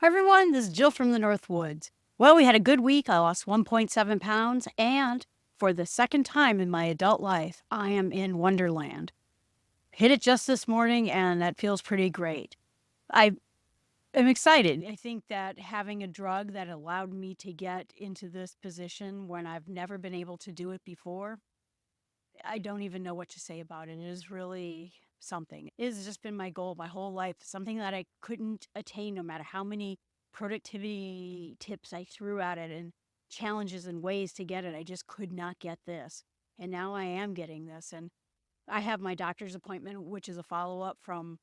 Everyone, this is Jill from the North Woods. Well, we had a good week. I lost 1.7 pounds, and for the second time in my adult life, I am in Wonderland. Hit it just this morning, and that feels pretty great. I am excited. I think that having a drug that allowed me to get into this position when I've never been able to do it before, I don't even know what to say about it. It is really something. It has just been my goal my whole life, something that I couldn't attain no matter how many productivity tips I threw at it and challenges and ways to get it. I just could not get this. And now I am getting this. And I have my doctor's appointment, which is a follow up from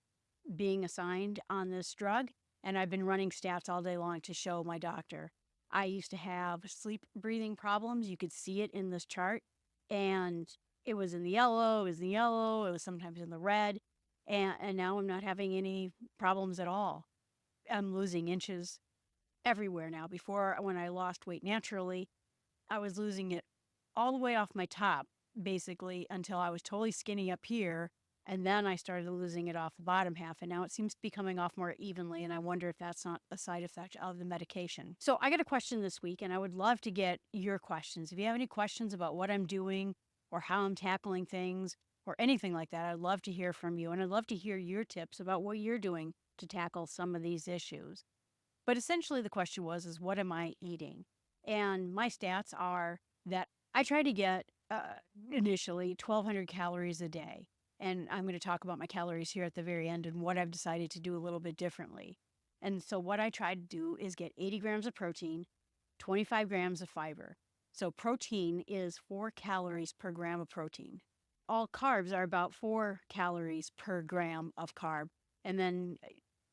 being assigned on this drug. And I've been running stats all day long to show my doctor. I used to have sleep breathing problems. You could see it in this chart. And it was in the yellow, it was sometimes in the red. And now I'm not having any problems at all. I'm losing inches everywhere now. Before, when I lost weight naturally, I was losing it all the way off my top, basically, until I was totally skinny up here. And then I started losing it off the bottom half. And now it seems to be coming off more evenly. And I wonder if that's not a side effect of the medication. So I got a question this week, and I would love to get your questions. If you have any questions about what I'm doing or how I'm tackling things or anything like that, I'd love to hear from you. And I'd love to hear your tips about what you're doing to tackle some of these issues. But essentially the question is what am I eating? And my stats are that I try to get initially 1,200 calories a day. And I'm going to talk about my calories here at the very end and what I've decided to do a little bit differently. And so what I try to do is get 80 grams of protein, 25 grams of fiber. So protein is 4 calories per gram of protein. All carbs are about 4 calories per gram of carb. And then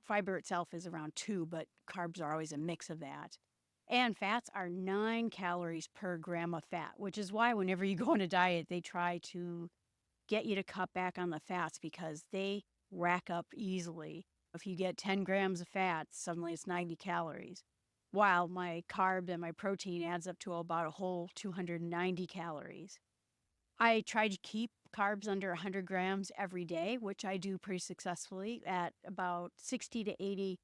fiber itself is around 2, but carbs are always a mix of that. And fats are 9 calories per gram of fat, which is why whenever you go on a diet, they try to get you to cut back on the fats because they rack up easily. If you get 10 grams of fat, suddenly it's 90 calories. While my carb and my protein adds up to about a whole 290 calories. I try to keep carbs under 100 grams every day, which I do pretty successfully at about 60 to 80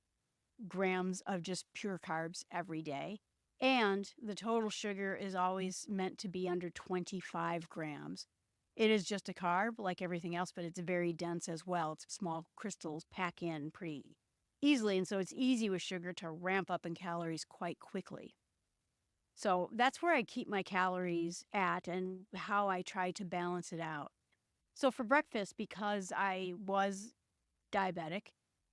grams of just pure carbs every day. And the total sugar is always meant to be under 25 grams. It is just a carb like everything else, but it's very dense as well. It's small crystals pack in pretty easily. And so it's easy with sugar to ramp up in calories quite quickly. So that's where I keep my calories at and how I try to balance it out. So for breakfast, because I was diabetic,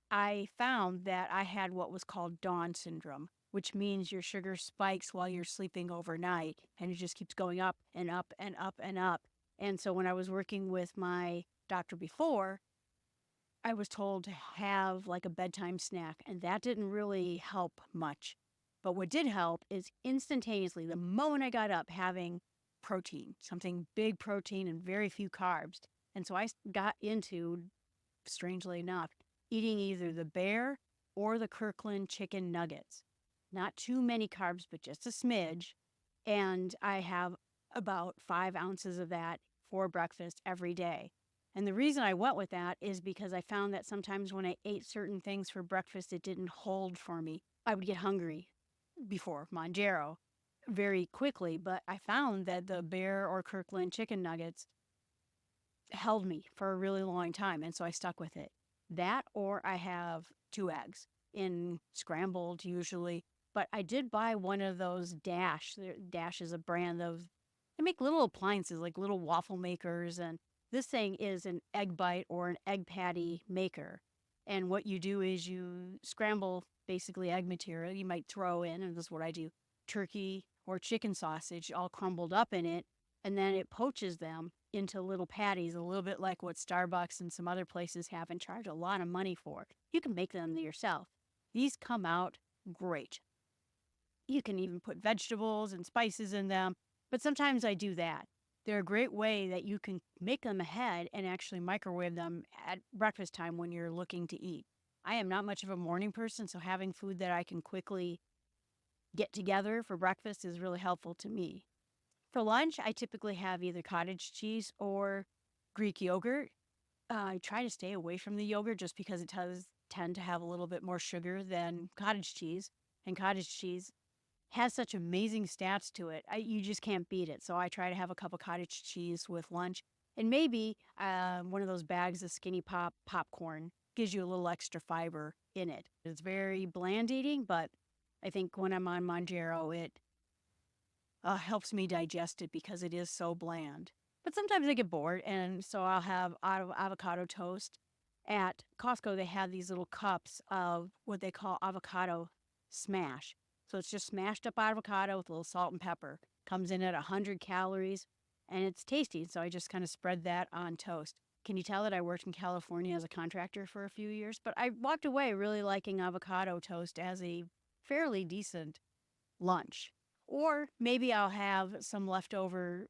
I found that I had what was called dawn syndrome, which means your sugar spikes while you're sleeping overnight and it just keeps going up and up and up and up. And so when I was working with my doctor before, I was told to have like a bedtime snack, and that didn't really help much. But what did help is instantaneously, the moment I got up, having protein, something big protein and very few carbs. And so I got into, strangely enough, eating either the Bear or the Kirkland chicken nuggets. Not too many carbs, but just a smidge. And I have about 5 ounces of that for breakfast every day. And the reason I went with that is because I found that sometimes when I ate certain things for breakfast, it didn't hold for me. I would get hungry before Moujaro very quickly, but I found that the Bear or Kirkland chicken nuggets held me for a really long time, and so I stuck with it. That or I have 2 eggs in scrambled usually, but I did buy one of those Dash. Dash is a brand of, they make little appliances like little waffle makers, and this thing is an egg bite or an egg patty maker. And what you do is you scramble basically egg material. You might throw in, and this is what I do, turkey or chicken sausage all crumbled up in it, and then it poaches them into little patties, a little bit like what Starbucks and some other places have and charge a lot of money for. You can make them yourself. These come out great. You can even put vegetables and spices in them, but sometimes I do that. They're a great way that you can make them ahead and actually microwave them at breakfast time when you're looking to eat. I am not much of a morning person, so having food that I can quickly get together for breakfast is really helpful to me. For lunch, I typically have either cottage cheese or Greek yogurt. I try to stay away from the yogurt just because it has tend to have a little bit more sugar than cottage cheese. And cottage cheese has such amazing stats to it. You just can't beat it. So I try to have a cup of cottage cheese with lunch, and maybe one of those bags of Skinny Pop popcorn gives you a little extra fiber in it. It's very bland eating, but I think when I'm on Moujaro, it helps me digest it because it is so bland. But sometimes I get bored, and so I'll have avocado toast. At Costco, they have these little cups of what they call avocado smash. So it's just smashed up avocado with a little salt and pepper. Comes in at 100 calories, and it's tasty. So I just kind of spread that on toast. Can you tell that I worked in California as a contractor for a few years? But I walked away really liking avocado toast as a fairly decent lunch. Or maybe I'll have some leftover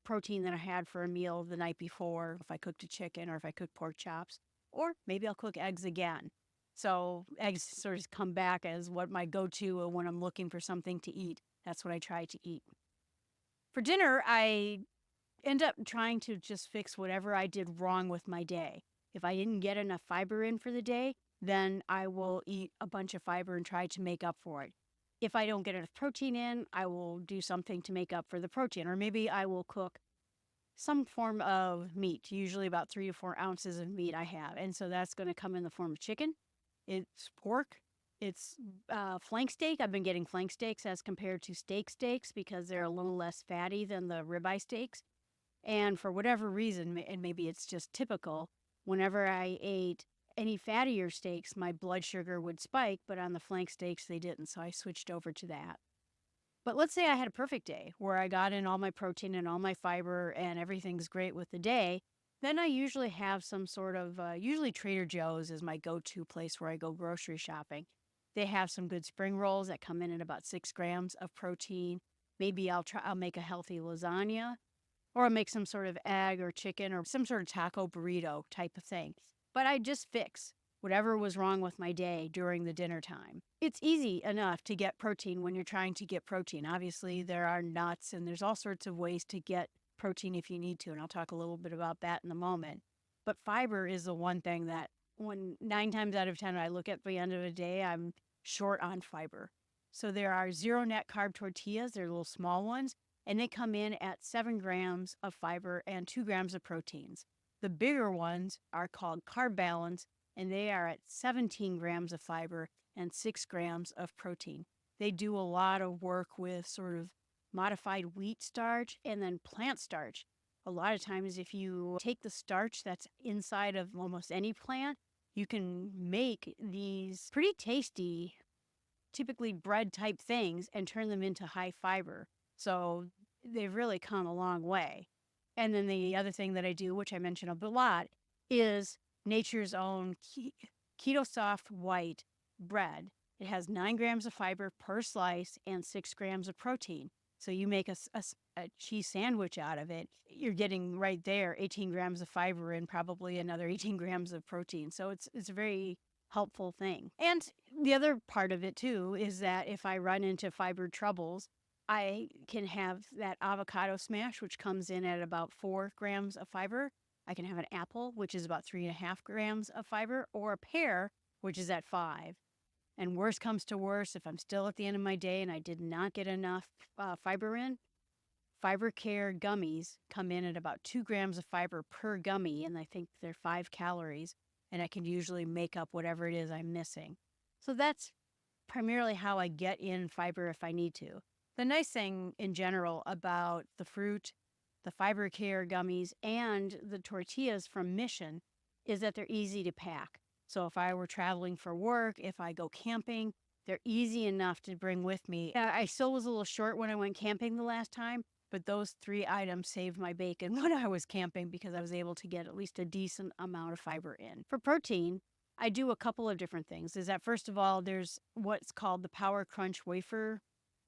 protein that I had for a meal the night before, if I cooked a chicken or if I cooked pork chops. Or maybe I'll cook eggs again. So eggs sort of come back as what my go-to when I'm looking for something to eat. That's what I try to eat. For dinner, I end up trying to just fix whatever I did wrong with my day. If I didn't get enough fiber in for the day, then I will eat a bunch of fiber and try to make up for it. If I don't get enough protein in, I will do something to make up for the protein. Or maybe I will cook some form of meat, usually about 3 to 4 ounces of meat I have. And so that's going to come in the form of chicken. It's pork. It's flank steak. I've been getting flank steaks as compared to steaks because they're a little less fatty than the ribeye steaks. And for whatever reason, and maybe it's just typical, whenever I ate any fattier steaks, my blood sugar would spike, but on the flank steaks, they didn't. So I switched over to that. But let's say I had a perfect day where I got in all my protein and all my fiber and everything's great with the day. Then I usually have some sort of, usually Trader Joe's is my go-to place where I go grocery shopping. They have some good spring rolls that come in at about 6 grams of protein. Maybe I'll make a healthy lasagna, or I'll make some sort of egg or chicken or some sort of taco burrito type of thing. But I just fix whatever was wrong with my day during the dinner time. It's easy enough to get protein when you're trying to get protein. Obviously, there are nuts and there's all sorts of ways to get protein if you need to, and I'll talk a little bit about that in a moment. But fiber is the one thing that when 9 times out of 10 I look at the end of the day, I'm short on fiber. So there are zero net carb tortillas. They're little small ones, and they come in at 7 grams of fiber and 2 grams of proteins. The bigger ones are called Carb Balance, and they are at 17 grams of fiber and 6 grams of protein. They do a lot of work with sort of modified wheat starch and then plant starch. A lot of times, if you take the starch that's inside of almost any plant, you can make these pretty tasty, typically bread type things and turn them into high fiber. So they've really come a long way. And then the other thing that I do, which I mention a lot, is Nature's Own Keto Soft White bread. It has 9 grams of fiber per slice and 6 grams of protein. So you make a cheese sandwich out of it. You're getting right there 18 grams of fiber and probably another 18 grams of protein. So it's a very helpful thing. And the other part of it too is that if I run into fiber troubles, I can have that avocado smash, which comes in at about 4 grams of fiber. I can have an apple, which is about 3.5 grams of fiber, or a pear, which is at 5. And worst comes to worst, if I'm still at the end of my day and I did not get enough fiber in, Fiber Care gummies come in at about 2 grams of fiber per gummy, and I think they're 5 calories, and I can usually make up whatever it is I'm missing. So that's primarily how I get in fiber if I need to. The nice thing in general about the fruit, the Fiber Care gummies, and the tortillas from Mission is that they're easy to pack. So if I were traveling for work, if I go camping, they're easy enough to bring with me. I still was a little short when I went camping the last time, but those 3 items saved my bacon when I was camping because I was able to get at least a decent amount of fiber in. For protein, I do a couple of different things. Is that first of all, there's what's called the Power Crunch wafer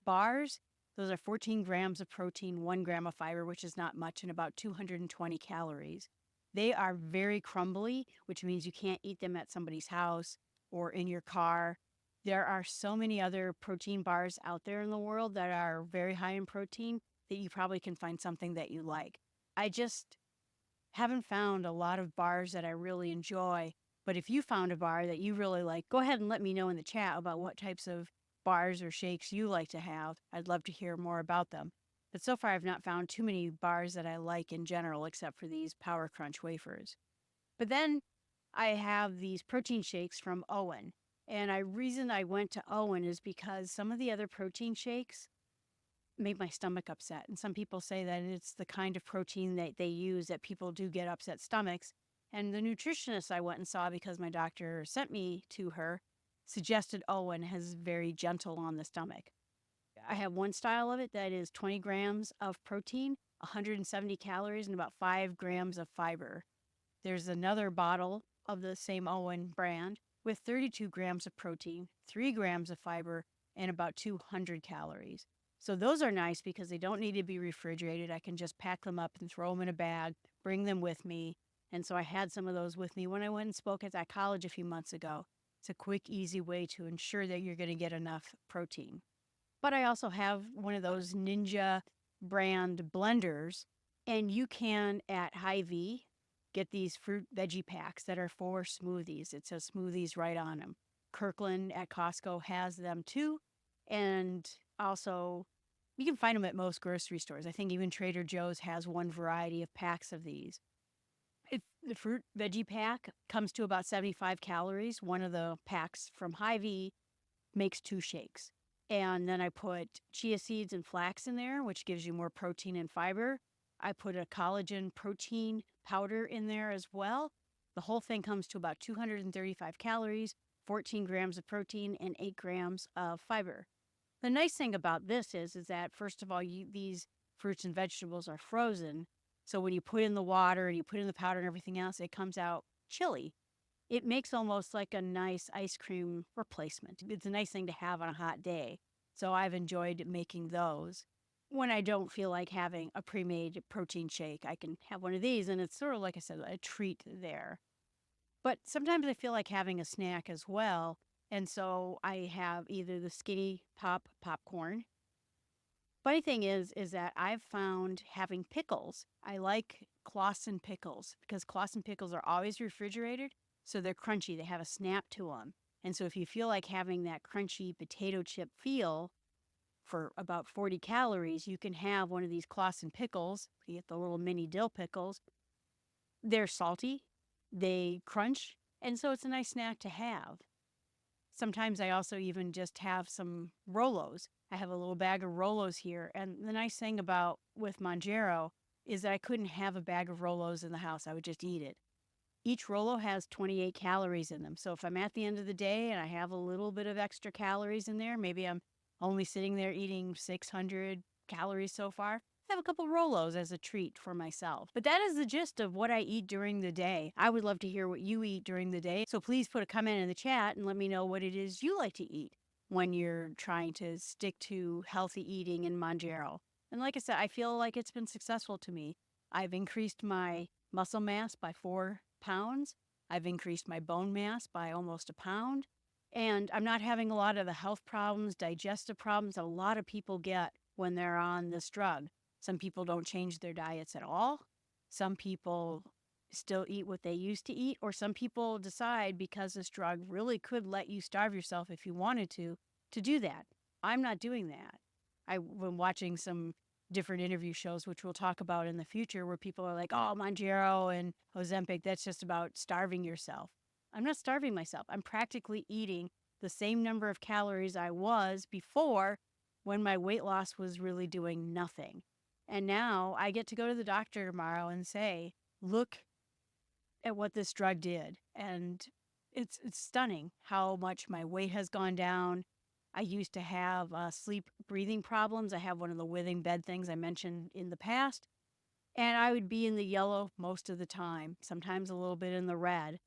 bars. Those are 14 grams of protein, 1 gram of fiber, which is not much, and about 220 calories. They are very crumbly, which means you can't eat them at somebody's house or in your car. There are so many other protein bars out there in the world that are very high in protein that you probably can find something that you like. I just haven't found a lot of bars that I really enjoy But if you found a bar that you really like, go ahead and let me know in the chat about what types of bars or shakes you like to have. I'd love to hear more about them. But so far, I've not found too many bars that I like in general, except for these Power Crunch wafers. But then I have these protein shakes from Owen. And the reason I went to Owen is because some of the other protein shakes make my stomach upset. And some people say that it's the kind of protein that they use that people do get upset stomachs. And the nutritionist I went and saw, because my doctor sent me to her, suggested Owen is very gentle on the stomach. I have one style of it that is 20 grams of protein, 170 calories, and about 5 grams of fiber. There's another bottle of the same Owen brand with 32 grams of protein, 3 grams of fiber, and about 200 calories. So those are nice because they don't need to be refrigerated. I can just pack them up and throw them in a bag, bring them with me. And so I had some of those with me when I went and spoke at that college a few months ago. It's a quick, easy way to ensure that you're going to get enough protein. But I also have one of those Ninja brand blenders, and you can at Hy-Vee get these fruit veggie packs that are for smoothies. It says smoothies right on them. Kirkland at Costco has them too. And also, you can find them at most grocery stores. I think even Trader Joe's has one variety of packs of these. The fruit veggie pack comes to about 75 calories. One of the packs from Hy-Vee makes 2 shakes. And then I put chia seeds and flax in there, which gives you more protein and fiber. I put a collagen protein powder in there as well. The whole thing comes to about 235 calories, 14 grams of protein, and 8 grams of fiber. The nice thing about this is that, first of all, these fruits and vegetables are frozen. So when you put in the water and you put in the powder and everything else, it comes out chilly. It makes almost like a nice ice cream replacement. It's a nice thing to have on a hot day. So I've enjoyed making those. When I don't feel like having a pre-made protein shake, I can have one of these, and it's sort of, like I said, a treat there. But sometimes I feel like having a snack as well. And so I have either the Skinny Pop popcorn. Funny thing is that I've found having pickles. I like Clausen pickles because Clausen pickles are always refrigerated. So they're crunchy. They have a snap to them. And so if you feel like having that crunchy potato chip feel for about 40 calories, you can have one of these Clausen pickles. You get the little mini dill pickles. They're salty. They crunch. And so it's a nice snack to have. Sometimes I also even just have some Rolos. I have a little bag of Rolos here. And the nice thing about with Moujaro is that I couldn't have a bag of Rolos in the house. I would just eat it. Each Rolo has 28 calories in them. So if I'm at the end of the day and I have a little bit of extra calories in there, maybe I'm only sitting there eating 600 calories so far, I have a couple Rolos as a treat for myself. But that is the gist of what I eat during the day. I would love to hear what you eat during the day. So please put a comment in the chat and let me know what it is you like to eat when you're trying to stick to healthy eating in Moujaro. And like I said, I feel like it's been successful to me. I've increased my muscle mass by 4 pounds. I've increased my bone mass by almost a pound. And I'm not having a lot of the health problems, digestive problems a lot of people get when they're on this drug. Some people don't change their diets at all. Some people still eat what they used to eat, or some people decide because this drug really could let you starve yourself if you wanted to do that. I'm not doing that. I've been watching some different interview shows, which we'll talk about in the future, where people are like, oh, Moujaro and Ozempic, that's just about starving yourself. I'm not starving myself. I'm practically eating the same number of calories I was before when my weight loss was really doing nothing. And now I get to go to the doctor tomorrow and say, look at what this drug did. And it's stunning how much my weight has gone down. I used to have sleep breathing problems. I have one of the withing bed things I mentioned in the past. And I would be in the yellow most of the time, sometimes a little bit in the red.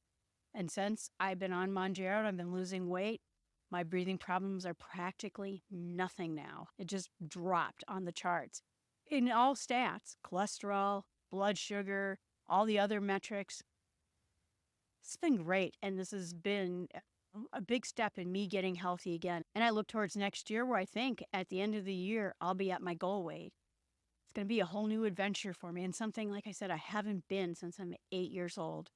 And since I've been on Moujaro and I've been losing weight, my breathing problems are practically nothing now. It just dropped on the charts. In all stats, cholesterol, blood sugar, all the other metrics, it's been great. And this has been a big step in me getting healthy again. And I look towards next year where I think at the end of the year, I'll be at my goal weight. It's going to be a whole new adventure for me and something, like I said, I haven't been since I'm 8 years old.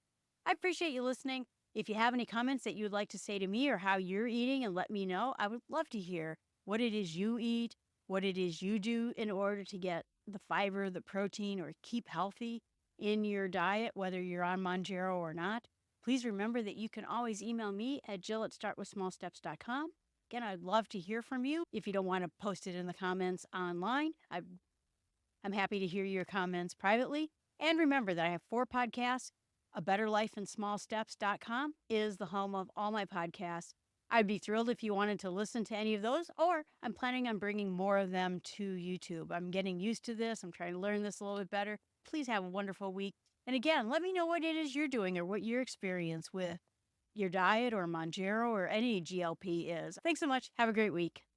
I appreciate you listening. If you have any comments that you'd like to say to me or how you're eating and let me know, I would love to hear what it is you eat, what it is you do in order to get the fiber, the protein, or keep healthy in your diet, whether you're on Moujaro or not. Please remember that you can always email me at jill@startwithsmallsteps.com. Again, I'd love to hear from you. If you don't want to post it in the comments online, I'm happy to hear your comments privately. And remember that I have 4 podcasts. A Better Life in Small Steps.com is the home of all my podcasts. I'd be thrilled if you wanted to listen to any of those, or I'm planning on bringing more of them to YouTube. I'm getting used to this. I'm trying to learn this a little bit better. Please have a wonderful week. And again, let me know what it is you're doing or what your experience with your diet or Moujaro or any GLP is. Thanks so much. Have a great week.